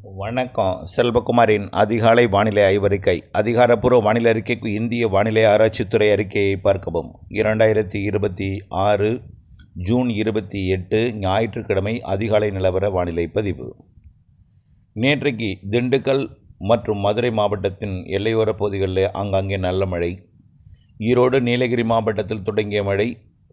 வணக்கம். செல்வகுமாரின் அதிகாலை வானிலை ஆய்வறிக்கை. அதிகாரப்பூர்வ வானிலை அறிக்கைக்கு இந்திய வானிலை ஆராய்ச்சித்துறை அறிக்கையை பார்க்கவும். 2026 ஜூன் 28 ஞாயிற்றுக்கிழமை அதிகாலை நிலவர வானிலை பதிவு. நேற்றைக்கு திண்டுக்கல் மற்றும் மதுரை மாவட்டத்தின் எல்லையோர பகுதிகளில் ஆங்காங்கே நல்ல மழை. ஈரோடு நீலகிரி மாவட்டத்தில் தொடங்கிய மழை,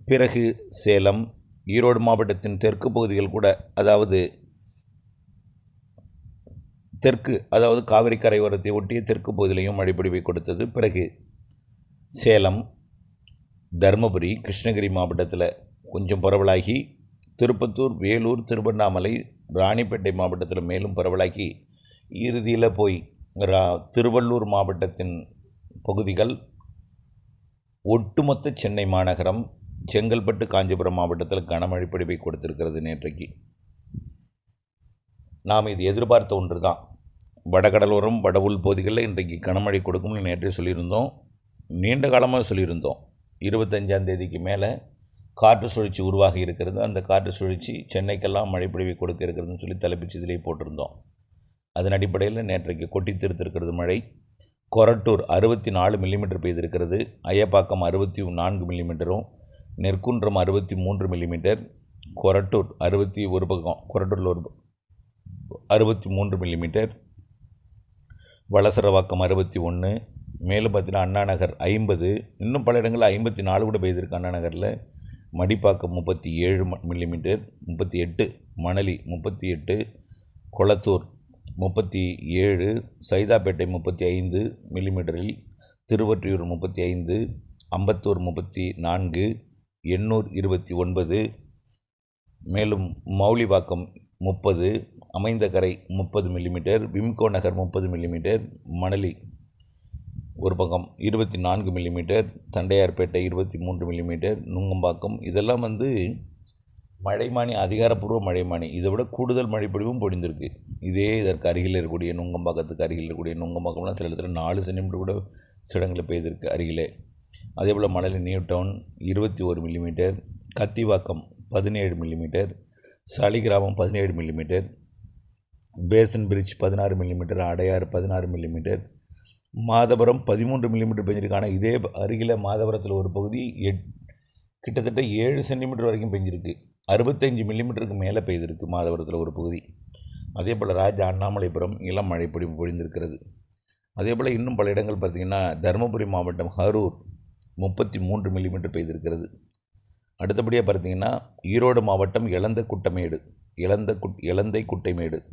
பிறகு சேலம், ஈரோடு மாவட்டத்தின் தெற்கு பகுதிகள் கூட, அதாவது காவிரி கரையோரத்தை ஒட்டிய தெற்கு பகுதியிலையும் மழைப்பொழிவை கொடுத்தது. பிறகு சேலம், தருமபுரி, கிருஷ்ணகிரி மாவட்டத்தில் கொஞ்சம் பரவலாகி, திருப்பத்தூர், வேலூர், திருவண்ணாமலை, ராணிப்பேட்டை மாவட்டத்தில் மேலும் பரவலாகி, இறுதியில் போய் திருவள்ளூர் மாவட்டத்தின் பகுதிகள், ஒட்டுமொத்த சென்னை மாநகரம், செங்கல்பட்டு, காஞ்சிபுரம் மாவட்டத்தில் கனமழை பொழிவை கொடுத்திருக்கிறது. நேற்றைக்கு நாம் இது எதிர்பார்த்த ஒன்று தான். வடகடலோரம், வட உள் பகுதிகளில் இன்றைக்கு கனமழை கொடுக்கும்னு நேற்றே சொல்லியிருந்தோம். நீண்ட காலமாக சொல்லியிருந்தோம். 25ஆம் தேதிக்கு மேலே காற்று சுழற்சி உருவாகி இருக்கிறது. அந்த காற்று சுழற்சி சென்னைக்கெல்லாம் மழை பொழிவை கொடுக்க இருக்கிறதுன்னு சொல்லி தலைப்புச் செய்தியிலே போட்டிருந்தோம். அதன் அடிப்படையில் நேற்றைக்கு கொட்டி தீர்த்திருக்கிறது மழை. கொரட்டூர் 64 மில்லிமீட்டர் பெய்திருக்கிறது. அய்யப்பாக்கம் 64 மில்லிமீட்டரும், நெற்குன்றம் 63 மில்லிமீட்டர், கொரட்டூர் 63 மில்லிமீட்டர், வளசரவாக்கம் 61, மேலும் பார்த்தீங்கன்னா அண்ணா நகர் 50, இன்னும் பல இடங்களில் 54 கூட பெய்திருக்கு. அண்ணா நகரில் மடிப்பாக்கம் 37 மில்லிமீட்டர், 38, மணலி 38, கொளத்தூர் 37, சைதாப்பேட்டை 35 மில்லிமீட்டரில், திருவொற்றியூர் 35, அம்பத்தூர் 34, எண்ணூர் 29, மேலும் மௌலிவாக்கம் 30, அமைந்தகரை 30 மில்லிமீட்டர், விம்கோ நகர் 30 மில்லிமீட்டர், மணலி ஒரு பக்கம் 24 மில்லிமீட்டர், தண்டையார்பேட்டை 23 மில்லிமீட்டர், நுங்கம்பாக்கம், இதெல்லாம் மழைமானி, அதிகாரப்பூர்வ மழைமானி. இதை விட கூடுதல் மழைப்பொழிவும் பொழிந்திருக்கு. இதற்கு அருகில் இருக்கக்கூடிய நுங்கம்பாக்கத்துக்கு அருகில் இருக்கக்கூடிய நுங்கம்பாக்கம்லாம் சில இடத்துல 4 சென்டிமீட்டர் கூட சில இடங்களில் பெய்திருக்கு அருகிலே. அதேபோல் Manali new town 21 millimetre, Kathivakkam 17 millimetre, Saligramam 17 millimetre, Basin Bridge 16 millimetre, Adyar 16 millimetre, Madhavaram 13 millimetre பெஞ்சிருக்கான. இதே அருகில் மாதவரத்தில் ஒரு பகுதி கிட்டத்தட்ட 7 சென்டிமீட்டர் வரைக்கும் பெஞ்சிருக்கு. 65 மில்லிமீட்டருக்கு மேலே பெய்திருக்கு மாதவரத்தில் ஒரு பகுதி. அதேபோல் அண்ணாமலைபுரம் இளம் மழை பொழிந்திருக்கிறது. அதேபோல் இன்னும் பல இடங்கள் பார்த்திங்கன்னா, தருமபுரி மாவட்டம் கரூர் 33 மில்லிமீட்டர் பெய்திருக்கிறது. அடுத்தபடியாக பார்த்திங்கன்னா, ஈரோடு மாவட்டம் இலந்தை குட்டைமேடு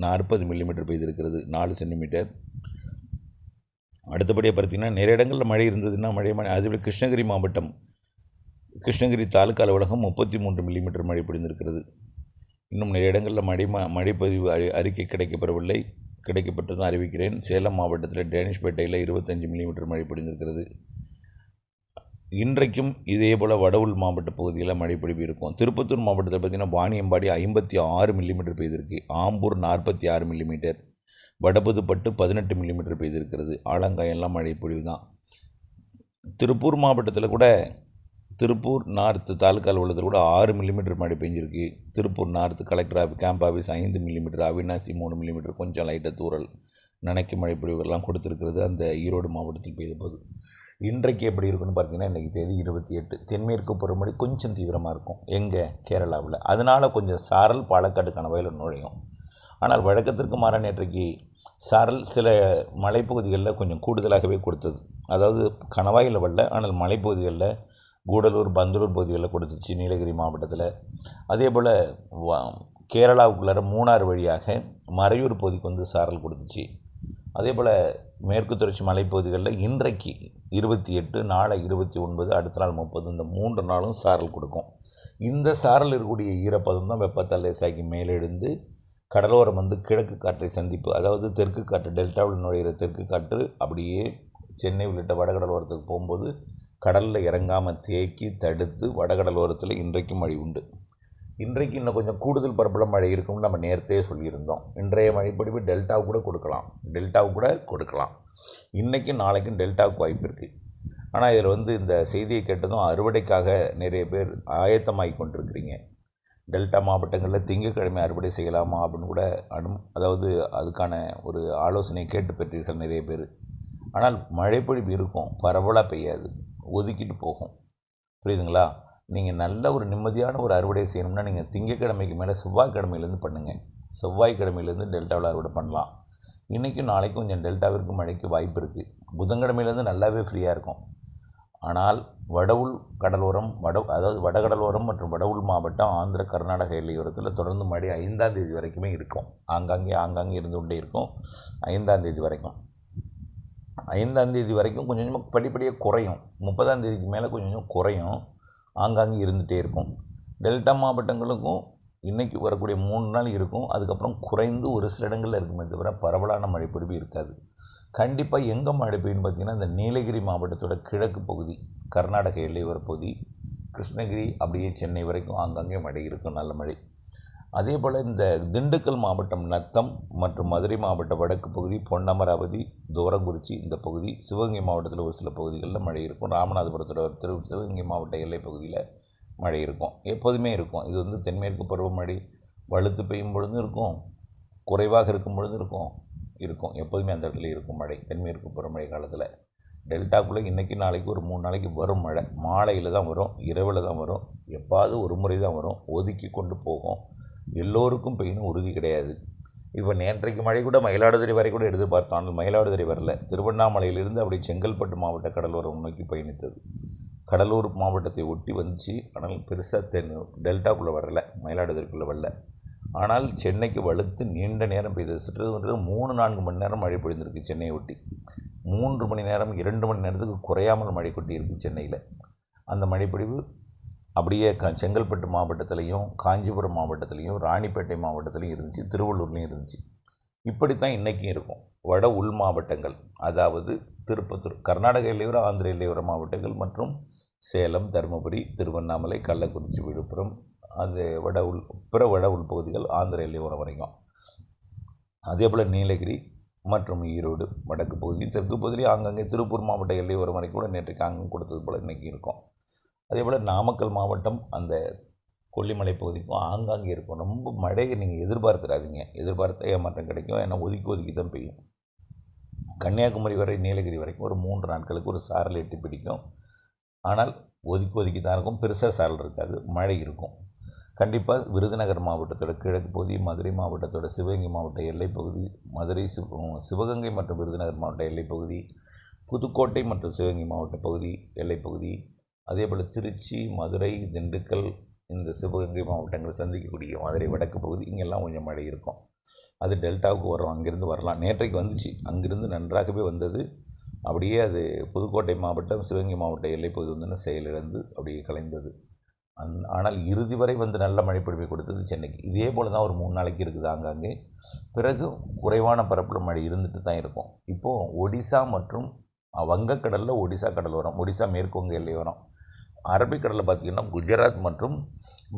40 மில்லிமீட்டர் பெய்திருக்கிறது, 4 சென்டிமீட்டர். அடுத்தபடியாக பார்த்திங்கன்னா, நிறைய இடங்களில் மழை இருந்ததுன்னா அதேபோல் கிருஷ்ணகிரி மாவட்டம், கிருஷ்ணகிரி தாலுக்கா அலுவலகம் 33 மில்லிமீட்டர் மழை பொழிந்திருக்கிறது. இன்னும் நிறைய இடங்களில் மழைப்பதிவு அறிக்கை கிடைக்கப்பட்டதும் அறிவிக்கிறேன். சேலம் மாவட்டத்தில் டேனிஷ்பேட்டையில் 25 மில்லிமீட்டர் மழை பொழிந்திருக்கிறது. இன்றைக்கும் இதேபோல் வடவுள் மாவட்ட பகுதிகளில் மழைப்பொழிவு இருக்கும். திருப்பத்தூர் மாவட்டத்தில் பார்த்திங்கன்னா, வாணியம்பாடி 56 மில்லிமீட்டர் பெய்திருக்கு, ஆம்பூர் 46 மில்லிமீட்டர், வடபுதுப்பட்டு 18 மில்லிமீட்டர் பெய்திருக்கிறது. ஆலங்காயெல்லாம் மழைப்பொழிவு தான். திருப்பூர் மாவட்டத்தில் கூட, திருப்பூர் நார்த்து தாலுக்கா அலுவலகத்தில் கூட 6 மில்லிமீட்டர் மழை பெஞ்சிருக்கு. Tiruppur north collector camp office 5 millimetre, Avinashi 3 millimetre, கொஞ்சம் லைட்டாக தூறல் நனைக்கும் மழைப்பொழிவுகள்லாம் கொடுத்துருக்கிறது அந்த ஈரோடு மாவட்டத்தில் பெய்த போது. இன்றைக்கு எப்படி இருக்குன்னு பார்த்தீங்கன்னா, இன்றைக்கி தேதி 28. தென்மேற்கு பருவமழை கொஞ்சம் தீவிரமாக இருக்கும் எங்கே, கேரளாவில். அதனால் கொஞ்சம் சாரல் பாலக்காடு கணவாயில் நுழையும். ஆனால் வழக்கத்திற்கு மாறான நேற்றைக்கு சாரல் சில மலைப்பகுதிகளில் கொஞ்சம் கூடுதலாகவே கொடுத்தது. அதாவது கணவாயில் வரல, ஆனால் மலைப்பகுதிகளில் கூடலூர், பந்தலூர் பகுதிகளில் கொடுத்துச்சு நீலகிரி மாவட்டத்தில். அதே போல் கேரளாவுக்குள்ளார மூணாறு வழியாக மறையூர் பகுதிக்கு சாரல் கொடுத்துச்சு. அதே போல் மேற்கு தொடர்ச்சி மலைப்பகுதிகளில் இன்றைக்கு 28, நாளை 29, அடுத்த நாள் 30, இந்த 3 நாளும் சாரல் கொடுக்கும். இந்த சாரல் இருக்கக்கூடிய ஈரப்பதம் தான் வெப்பத்தால் லேசாக்கி மேலெழுந்து கடலோரம் கிழக்கு காற்றை சந்திப்பு, அதாவது தெற்கு காற்று, டெல்டாவில் நுழைகிற தெற்கு காற்று அப்படியே சென்னை உள்ளிட்ட வடகடலோரத்துக்கு போகும்போது கடலில் இறங்காமல் தேக்கி தடுத்து வடகடலோரத்தில் இன்றைக்கும் மழை உண்டு. இன்றைக்கு இன்னும் கொஞ்சம் கூடுதல் பரப்பளவு மழை இருக்கும்னு நம்ம நேரத்தே சொல்லியிருந்தோம். இன்றைய மழைப்பொழிவு டெல்டாவுக்கு கூட கொடுக்கலாம். இன்றைக்கும் நாளைக்கும் டெல்டாவுக்கு வாய்ப்பு இருக்குது. ஆனால் இதில் இந்த செய்தியை கேட்டதும் அறுவடைக்காக நிறைய பேர் ஆயத்தமாகி கொண்டிருக்கிறீங்க. டெல்டா மாவட்டங்களில் திங்கட்கிழமை அறுவடை செய்யலாமா அப்படின்னு கூட அதாவது அதுக்கான ஒரு ஆலோசனை கேட்டு பெற்றீர்கள் நிறைய பேர். ஆனால் மழைப்பொழிவு இருக்கும், பரவலாக பெய்யாது, ஒதுக்கிட்டு போகும். புரியுதுங்களா? நீங்கள் நல்ல ஒரு நிம்மதியான ஒரு அறுவடை செய்யணும்னா நீங்கள் திங்கட்கிழமைக்கு மேலே செவ்வாய்க்கிழமையிலேருந்து பண்ணுங்கள். செவ்வாய்க்கிழமையிலேருந்து டெல்டாவில் அறுவடை பண்ணலாம். இன்றைக்கும் நாளைக்கும் கொஞ்சம் டெல்டாவிற்கு மழைக்கு வாய்ப்பு இருக்குது. புதன்கிழமையிலேருந்து நல்லாவே ஃப்ரீயாக இருக்கும். ஆனால் வடவுள் கடலோரம் அதாவது வடகடலோரம் மற்றும் வடவுள் மாவட்டம் ஆந்திர கர்நாடக எல்லையோரத்தில் தொடர்ந்து மழை 5ஆம் தேதி வரைக்குமே இருக்கும். ஆங்காங்கே இருந்து கொண்டே இருக்கும் 5ஆம் தேதி வரைக்கும். 5ஆம் தேதி வரைக்கும் கொஞ்சம் கொஞ்சமாக படிப்படியாக குறையும். 30ஆம் தேதிக்கு மேலே கொஞ்சம் கொஞ்சம் குறையும், ஆங்காங்கே இருந்துகிட்டே இருக்கும். டெல்டா மாவட்டங்களுக்கும் இன்றைக்கி வரக்கூடிய 3 நாள் இருக்கும். அதுக்கப்புறம் குறைந்து ஒரு சில இடங்களில் இருக்குமே தவிர பரவலான மழைப்பொழிவு இருக்காது. கண்டிப்பாக எங்கே மழை பெய்யுன்னு பார்த்திங்கன்னா, இந்த நீலகிரி மாவட்டத்தோட கிழக்கு பகுதி, கர்நாடக எல்லையோர பகுதி, கிருஷ்ணகிரி அப்படியே சென்னை வரைக்கும் ஆங்காங்கே மழை இருக்கும், நல்ல மழை. அதே போல் இந்த திண்டுக்கல் மாவட்டம் நத்தம் மற்றும் மதுரை மாவட்ட வடக்கு பகுதி, பொன்னமராவதி, தூரங்குறிச்சி இந்த பகுதி, சிவகங்கை மாவட்டத்தில் ஒரு சில பகுதிகளில் மழை இருக்கும். ராமநாதபுரத்தோட சிவகங்கை மாவட்ட எல்லை பகுதியில் மழை இருக்கும், எப்போதுமே இருக்கும். இது வந்து தென்மேற்கு பருவமழை வலுத்து பெய்யும் பொழுதும் இருக்கும், குறைவாக இருக்கும் பொழுதும் இருக்கும், எப்போதுமே அந்த இடத்துல இருக்கும் மழை. தென்மேற்கு பருவமழை காலத்தில் டெல்டாக்குள்ளே இன்றைக்கி நாளைக்கு ஒரு 3 நாளைக்கு வரும் மழை. மாலையில் தான் வரும், இரவில் தான் வரும், எப்பாவது ஒரு முறை தான் வரும், ஒதுக்கி கொண்டு போகும். எல்லோருக்கும் பெய்யணும் உறுதி கிடையாது. இப்போ நேற்றைக்கு மழை கூட மயிலாடுதுறை வரை கூட எதிர்பார்த்தோம், ஆனால் மயிலாடுதுறை வரல. திருவண்ணாமலையிலிருந்து அப்படி செங்கல்பட்டு மாவட்ட கடலோரம் நோக்கி பயணித்தது. கடலூர் மாவட்டத்தை ஒட்டி வந்துச்சு, ஆனால் பெருசாக டெல்டாக்குள்ளே வரல, மயிலாடுதுறைக்குள்ளே வரல. ஆனால் சென்னைக்கு வலுத்து நீண்ட நேரம் பெய்தது. சுற்றுறது 3-4 மணி நேரம் மழை பொழிந்திருக்கு சென்னையை ஒட்டி. 3 மணி நேரம் 2 மணி நேரத்துக்கு குறையாமல் மழை கொட்டி இருக்குது சென்னையில். அந்த மழைப்பொழிவு அப்படியே செங்கல்பட்டு மாவட்டத்திலையும், காஞ்சிபுரம் மாவட்டத்திலையும், ராணிப்பேட்டை மாவட்டத்திலையும் இருந்துச்சு, திருவள்ளூர்லேயும் இருந்துச்சு. இப்படித்தான் இன்றைக்கும் இருக்கும். வட உள் மாவட்டங்கள், அதாவது திருப்பத்தூர், கர்நாடக எல்லையோர ஆந்திர எல்லையோர மாவட்டங்கள் மற்றும் சேலம், தருமபுரி, திருவண்ணாமலை, கள்ளக்குறிச்சி, விழுப்புரம், அது பிற வட உள்பகுதிகள் ஆந்திர எல்லையோரம் வரைக்கும். அதே போல் நீலகிரி மற்றும் ஈரோடு வடக்கு பகுதி, தெற்கு பகுதியிலே ஆங்காங்கே திருப்பூர் மாவட்ட எல்லையோரம் வரைக்கும் கூட நேற்றைக்கு அங்கம் கொடுத்தது போல் இன்றைக்கி இருக்கும். அதே போல் நாமக்கல் மாவட்டம் அந்த கொல்லிமலை பகுதிக்கும் ஆங்காங்கே இருக்கும். ரொம்ப மழையை நீங்கள் எதிர்பார்த்துடாதீங்க, எதிர்பார்த்த ஏமாற்றம் கிடைக்கும். ஏன்னா ஒதுக்கி தான் பெய்யும். கன்னியாகுமரி வரை நீலகிரி வரைக்கும் ஒரு 3 நாட்களுக்கு ஒரு சாரல் எட்டி பிடிக்கும். ஆனால் ஒதுக்கி தான் இருக்கும், பெருசாக சாரல் இருக்காது, மழை இருக்கும். கண்டிப்பாக விருதுநகர் மாவட்டத்தோட கிழக்கு பகுதி, மதுரை மாவட்டத்தோட சிவகங்கை மாவட்ட எல்லைப்பகுதி, சிவகங்கை மற்றும் விருதுநகர் மாவட்ட எல்லைப்பகுதி, புதுக்கோட்டை மற்றும் சிவகங்கை மாவட்ட பகுதி எல்லைப்பகுதி, அதே போல் திருச்சி, மதுரை, திண்டுக்கல், இந்த சிவகங்கை மாவட்டங்கள் சந்திக்கக்கூடிய மதுரை வடக்கு பகுதி, இங்கெல்லாம் கொஞ்சம் மழை இருக்கும். அது டெல்டாவுக்கு வரும், அங்கேருந்து வரலாம். நேற்றைக்கு வந்துச்சு, அங்கிருந்து நன்றாகவே வந்தது. அப்படியே அது புதுக்கோட்டை மாவட்டம், சிவகங்கை மாவட்ட எல்லைப்பகுதி வந்து செயலிழந்து அப்படியே கலைந்தது. ஆனால் இறுதி வரை வந்து நல்ல மழைப்பொழிவை கொடுத்தது சென்னைக்கு. இதே போல் தான் ஒரு 3 நாளைக்கு இருக்குது ஆங்காங்கே. பிறகு குறைவான பரப்பில் மழை இருந்துட்டு தான் இருக்கும். இப்போது ஒடிசா மற்றும் வங்கக்கடலில் ஒடிசா கடலோரம், ஒடிசா மேற்கு வங்க எல்லையோரம், அரபிக்கடலில் பார்த்திங்கன்னா குஜராத் மற்றும்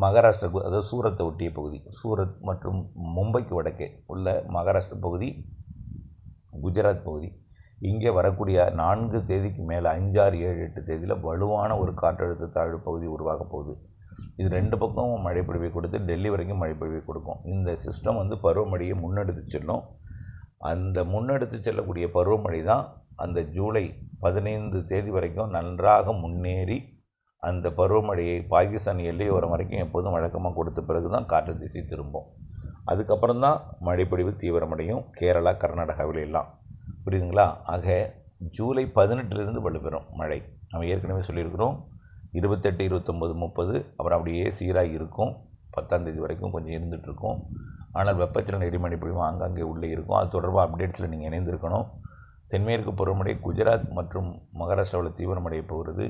மகாராஷ்டிரா, அதாவது சூரத்தை ஒட்டிய பகுதி, சூரத் மற்றும் மும்பைக்கு வடக்கே உள்ள மகாராஷ்டிரா பகுதி, குஜராத் பகுதி, இங்கே வரக்கூடிய 4 தேதிக்கு மேலே 5, 6, 7, 8 தேதியில் வலுவான ஒரு காற்றழுத்த தாழ்வு பகுதி உருவாக போகுது. இது 2 பக்கம் மழைப்பொழிவை கொடுத்து டெல்லி வரைக்கும் மழைப்பொழிவை கொடுக்கும். இந்த சிஸ்டம் வந்து பருவமழையை முன்னெடுத்து செல்லும். அந்த முன்னெடுத்து செல்லக்கூடிய பருவமழை தான் அந்த ஜூலை 15 தேதி வரைக்கும் நன்றாக முன்னேறி அந்த பருவமழையை பாகிஸ்தான் எல்லையோரம் வரைக்கும் எப்போதும் வழக்கமாக கொடுத்த பிறகு தான் காற்று திசை திரும்பும். அதுக்கப்புறம் தான் மழைப்பொழிவு தீவிரமடையும் கேரளா, கர்நாடகாவில் எல்லாம். புரியுதுங்களா? ஆக ஜூலை 18லேருந்து வலுப்பெறும் மழை. நம்ம ஏற்கனவே சொல்லியிருக்கிறோம். 28, 29, 30 அப்புறம் அப்படியே சீராக இருக்கும். 10ஆம் தேதி வரைக்கும் கொஞ்சம் இருந்துகிட்ருக்கும். ஆனால் வெப்பச்சலன இடிமழை பொழிவும் ஆங்காங்கே உள்ளே இருக்கும். அது தொடர்பாக அப்டேட்ஸில் நீங்கள் இணைந்திருக்கணும். தென்மேற்கு பருவமழை குஜராத் மற்றும் மகாராஷ்டிராவில் தீவிரமடைய போகிறது.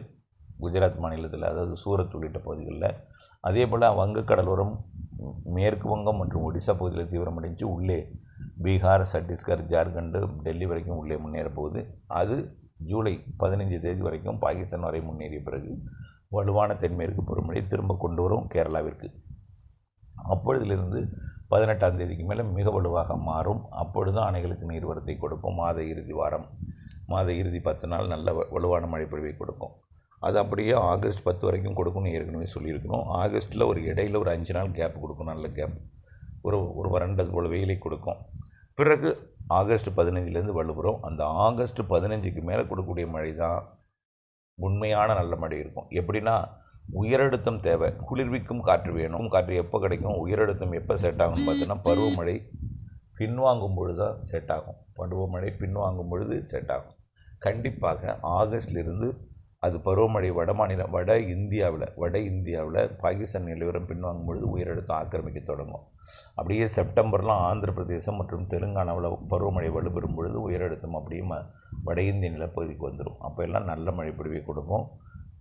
குஜராத் மாநிலத்தில், அதாவது சூரத் உள்ளிட்ட பகுதிகளில். அதே போல் வங்கக்கடலோரம், மேற்கு வங்கம் மற்றும் ஒடிசா பகுதியில் தீவிரமடைஞ்சு உள்ளே பீகார், சத்தீஸ்கர், ஜார்க்கண்டு, டெல்லி வரைக்கும் உள்ளே முன்னேற போகுது. அது ஜூலை 15 தேதி வரைக்கும் பாகிஸ்தான் வரை முன்னேறிய பிறகு வலுவான தென்மேற்கு பருவமழை திரும்ப கொண்டு வரும் கேரளாவிற்கு. அப்பொழுதிலிருந்து 18ஆம் தேதிக்கு மேலே மிக வலுவாக மாறும். அப்பொழுது அணைகளுக்கு நீர்வரத்தை கொடுக்கும். மாத இறுதி 10 நாள் நல்ல வலுவான மழைப்பொழிவை கொடுக்கும். அது அப்படியே ஆகஸ்ட் 10 வரைக்கும் கொடுக்கணும்னு ஏற்கனவே சொல்லியிருக்கணும். ஆகஸ்ட்டில் ஒரு இடையில் ஒரு 5 நாள் கேப் கொடுக்கும், நல்ல கேப், ஒரு வறண்டது போல் வெயிலை கொடுக்கும். பிறகு ஆகஸ்ட் 15லேருந்து வலுப்புறம். அந்த ஆகஸ்ட் 15க்கு மேலே கொடுக்கக்கூடிய மழை தான் உண்மையான நல்ல மழை இருக்கும். எப்படின்னா, உயரழுத்தம் தேவை, குளிர்விக்கும் காற்று வேணும். காற்று எப்போ கிடைக்கும், உயரழுத்தம் எப்போ செட் ஆகும்னு பார்த்தோன்னா பருவமழை பின்வாங்கும் பொழுது தான் செட் ஆகும். பருவமழை பின்வாங்கும் பொழுது செட் ஆகும். கண்டிப்பாக ஆகஸ்ட்லேருந்து அது பருவமழை வட இந்தியாவில் பாகிஸ்தான் நிலவரம் பின்வாங்கும் பொழுது உயரழுத்தம் ஆக்கிரமிக்க தொடங்கும். அப்படியே செப்டம்பர்லாம் ஆந்திர பிரதேசம் மற்றும் தெலுங்கானாவில் பருவமழை வலுப்பெறும் பொழுது உயரழுத்தம் அப்படியே வட இந்திய நிலப்பகுதிக்கு வந்துடும். அப்போ எல்லாம் நல்ல மழை பொழிவை கொடுக்கும்.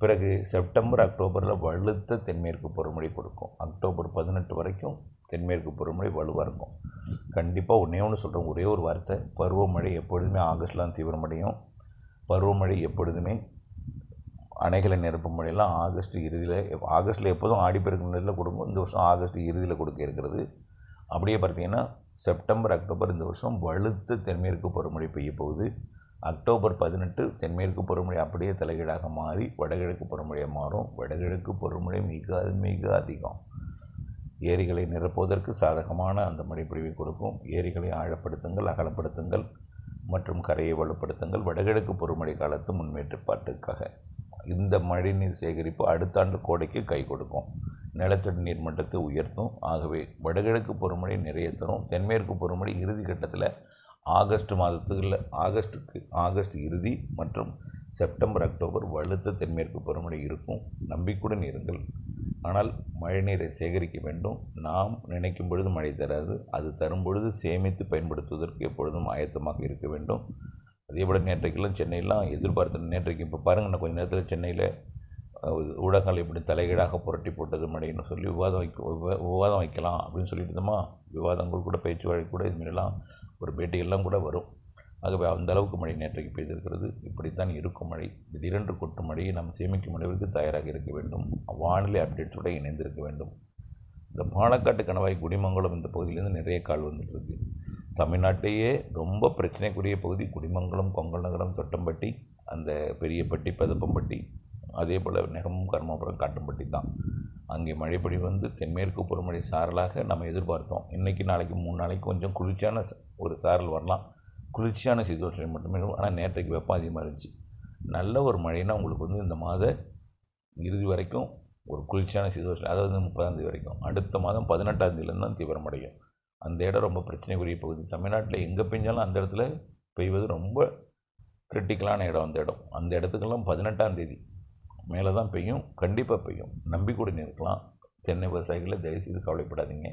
பிறகு செப்டம்பர் அக்டோபரில் வலுத்த தென்மேற்கு பருவமழை கொடுக்கும். அக்டோபர் 18 வரைக்கும் தென்மேற்கு பருவமழை வலுவாக இருக்கும். கண்டிப்பாக ஒன்று சொல்கிறேன், ஒரே ஒரு வார்த்தை, பருவமழை எப்பொழுதுமே ஆகஸ்ட்லாம் தீவிரமடையும். பருவமழை எப்பொழுதுமே அணைகளை நிரப்பும் மழையெல்லாம் ஆகஸ்ட் இறுதியில், ஆகஸ்ட்டில் எப்போதும் ஆடிப்பெருக்கு நிலையில் கொடுக்கும். இந்த வருஷம் ஆகஸ்ட் இறுதியில் கொடுக்க இருக்கிறது. அப்படியே பார்த்தீங்கன்னா செப்டம்பர் அக்டோபர் இந்த வருஷம் வலுத்த தென்மேற்கு பருவமழை பெய்ய போகுது. அக்டோபர் 18 தென்மேற்கு பருவமழை அப்படியே தலைகீழாக மாறி வடகிழக்கு பருவமழையாக மாறும். வடகிழக்கு பருவமழை மிக அதிகம். ஏரிகளை நிரப்புவதற்கு சாதகமான அந்த மழைப்பொழிவை கொடுக்கும். ஏரிகளை ஆழப்படுத்துங்கள், அகலப்படுத்துங்கள் மற்றும் கரையை வலுப்படுத்துங்கள். வடகிழக்கு பருவமழை காலத்து முன்னேற்பாட்டுக்காக இந்த மழைநீர் சேகரிப்பு அடுத்த ஆண்டு கோடைக்கு கை கொடுக்கும். நிலத்தடி நீர் மட்டத்தை உயர்த்தும். ஆகவே வடகிழக்கு பருவமழை நிறைய தரும். தென்மேற்கு பருவமழை இறுதி கட்டத்தில் ஆகஸ்ட் இறுதி மற்றும் செப்டம்பர் அக்டோபர் வலுத்த தென்மேற்கு பருவமழை இருக்கும். நம்பிக்கையுடன் இருங்கள். ஆனால் மழைநீரை சேகரிக்க வேண்டும். நாம் நினைக்கும் பொழுது மழை தராது, அது தரும் பொழுது சேமித்து பயன்படுத்துவதற்கு எப்பொழுதும் ஆயத்தமாக இருக்க வேண்டும். அதே போல் நேற்றைக்கெல்லாம் சென்னையெல்லாம் எதிர்பார்த்த நேற்றைக்கு இப்போ பாருங்கள், நான் கொஞ்சம் நேரத்தில் சென்னையில் ஊடகங்கள் எப்படி தலைகீழாக புரட்டி போட்டது மழைன்னு சொல்லி விவாதம் வைக்கலாம் அப்படின்னு சொல்லிட்டு இருந்தோமா. விவாதங்கள் கூட, பேச்சு வழக்கு கூட, இதுமாரிலாம் ஒரு பேட்டிகள்லாம் கூட வரும். ஆகவே அந்த அளவுக்கு மழை நேற்றைக்கு பெய்திருக்கிறது. இப்படித்தான் இருக்கும் மழை. திடீரென்று கொட்டும் மழையை நாம் சேமிக்கும் அளவிற்கு தயாராக இருக்க வேண்டும். வானிலை அப்டேட்ஸோடு இணைந்திருக்க வேண்டும். இந்த பாலக்காட்டு கணவாய் குடிமங்கலம் இந்த பகுதியிலேருந்து நிறைய கால் வந்துட்டுருக்கு. தமிழ்நாட்டையே ரொம்ப பிரச்சனைக்குரிய பகுதி குடிமங்கலம், கொங்கல் நகரம், தொட்டம்பட்டி, அந்த பெரியப்பட்டி, பெதப்பம்பட்டி, அதே போல் நெகமம், கர்மாபுரம், காட்டும்பட்டி தான். அங்கே மழைப்பொழிவு வந்து தென்மேற்கு பருவமழை சாரலாக நம்ம எதிர்பார்த்தோம். இன்றைக்கி நாளைக்கு 3 நாளைக்கு கொஞ்சம் குளிர்ச்சியான ஒரு சாரல் வரலாம். குளிர்ச்சியான சீதோஷணம் மட்டுமே இருக்கும். ஆனால் நேற்றைக்கு வெப்பம் அதிகமாக இருந்துச்சு. நல்ல ஒரு மழைனா உங்களுக்கு வந்து இந்த மாத இறுதி வரைக்கும் ஒரு குளிர்ச்சியான சீதோஷணம், அதாவது 30ஆம் தேதி வரைக்கும். அடுத்த மாதம் 18ஆம் தேதியிலேருந்து தான் தீவிரமடையும். அந்த இடம் ரொம்ப பிரச்சனைக்குரிய பகுதி. தமிழ்நாட்டில் எங்கே பெஞ்சாலும் அந்த இடத்துல பெய்வது ரொம்ப கிரிட்டிக்கலான இடம். அந்த இடத்துக்கெல்லாம் 18ஆம் தேதி மேலே தான் பெய்யும். கண்டிப்பாக பெய்யும். நம்பிக்கையுடன் இருக்கலாம். தென்னை விவசாயிகளை தயவுசெய்து கவலைப்படாதீங்க.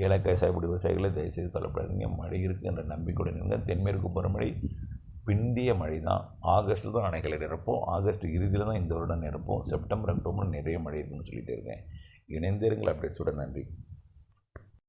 ஏலக்காய் சாகுபடி விவசாயிகளை தயவுசெய்து கவலைப்படாதீங்க. மழை இருக்குது என்ற நம்பிக்கையுடன் இருங்க. தென்மேற்கு பருவமழை பிந்திய மழை தான். ஆகஸ்ட்டில் தான் அணைகளை நிரப்போம். ஆகஸ்ட் இறுதியில் தான் இந்த வருடம் நிரப்போம். செப்டம்பர் அக்டோபர் நிறைய மழை இருக்குன்னு சொல்லிகிட்டே இருக்கேன். இணைந்திருங்கள் அப்டேட்ஸோட. நன்றி.